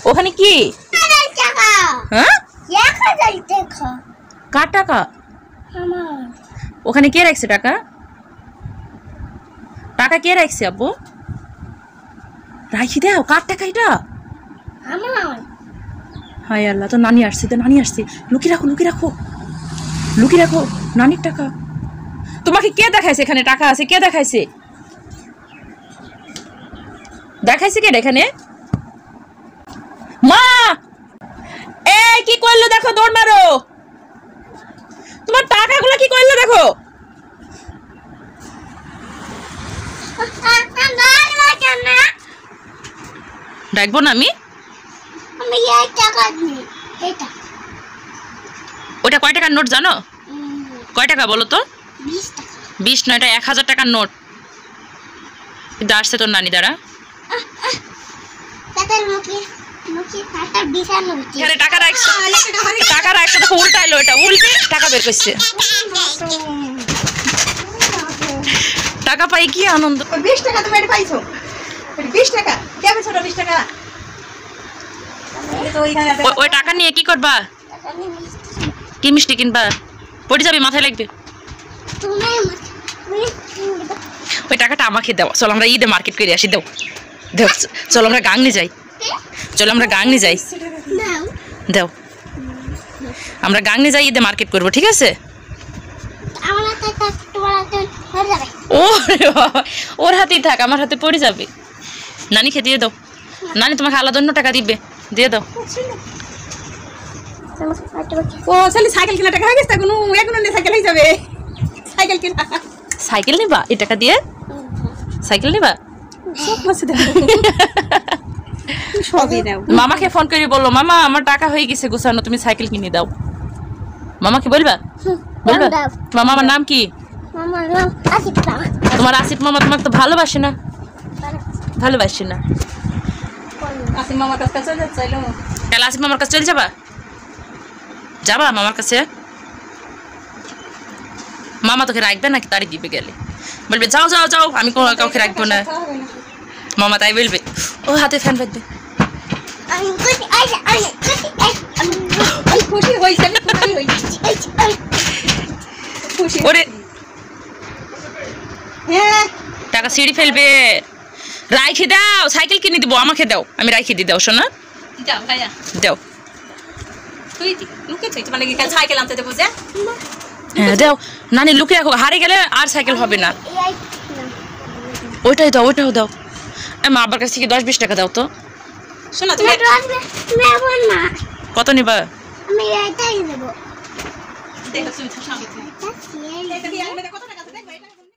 ওখানে কি? হ্যাঁ, কার টাকা? ওখানে কে রাখছে টাকা? টাকা কে রাখছে আব্বু? রাখি দাও। কার টাকা এটা? হায় আল্লাহ, তো নানি আসছে, তো নানি আসছে। লুকিয়ে রাখো, লুকিয়ে রাখো, লুকিয়ে রাখো। নানির টাকা তোমাকে কে দেখাইছে? এখানে টাকা আছে কে দেখাইছে? দেখাইছে কে এখানে? মা, এই কি করলো দেখো, দৌড় মারো। তোমার টাকাগুলো কি করলো দেখো। ডাকবো না আমি? ওটা কয় টাকার নোট জানো? কয় টাকা বলো তো? 20 নয়, এটা 1000 টাকার নোট। কিন্তু আসছে তোর নানি দ্বারা। টাকা রাখছে, দেখো উল্টাইলো, এটা উল্টে টাকা বের করছে। টাকা পাই কি আনন্দ। 20 টাকা তুমি এটা পাইছো? 20 টাকা কে পেছো? 20 টাকা ওই টাকা নিয়ে কি করবা? কি মিষ্টি কিনবা? পড়ে যাবে, মাথায় লাগবে। ওই টাকাটা আমাকে দাও। চলো আমরা ঈদে মার্কেট করে আসি। দাও দাও, চলো আমরা গাংনি যাই। চলো আমরা গাংনি যাই। দাও, আমরা গাংনি যাই, ঈদে মার্কেট করবো, ঠিক আছে? ওর হাতেই থাক, আমার হাতে পড়ে যাবে। নানিকে দিয়ে দাও। নানি তোমাকে আলাদা অন্য টাকা দিবে, দিয়ে দাও। ও চলি সাইকেল কেনা টাকা হয়ে গেছে, এখন এখন সাইকেল হয়ে যাবে। সাইকেল কেনা, সাইকেল নিবা এই টাকা দিয়ে? সাইকেল নিবা? মামাকে ফোন করে বললো, মামা আমার টাকা হয়ে গেছে গুছানো, তুমি সাইকেল কিনে দাও। মামাকে বলবা? বলবা? মামা আমার নাম কি? তোমার আসিফ মামা তোমাকে তো ভালোবাসে না, ভালোবাসে না। আসিফ মামার কাছে চলে যাচ্ছে। কাল আসিফ মামার কাছে চলে যাবা? যাবা মামার কাছে? মামা তোকে রাখবে নাকি তাড়ি দিবে গেলে? বলবে যাও যাও যাও, আমি কাউকে রাখবো না। মামা তাই বলবে। ও হাতে ফ্যান বাজবে। ওরে টাকা সিঁড়ি ফেলবে। রাইখে দাও, সাইকেল কিনে দিব। আমাকে দাও, আমি রাইখে দি। দাও শোনা, দাও। হ্যাঁ দাও। নানি লুকিয়ে রাখো, হারিয়ে গেলে আর সাইকেল হবে না। ওইটাই দাও, ওইটাও দাও। মা আবার কাছ থেকে 10-20 টাকা দাও তো। শোনা তুমি কত নিবা? আমি এটাই দেব। দেখো তুমি সামনে কত টাকা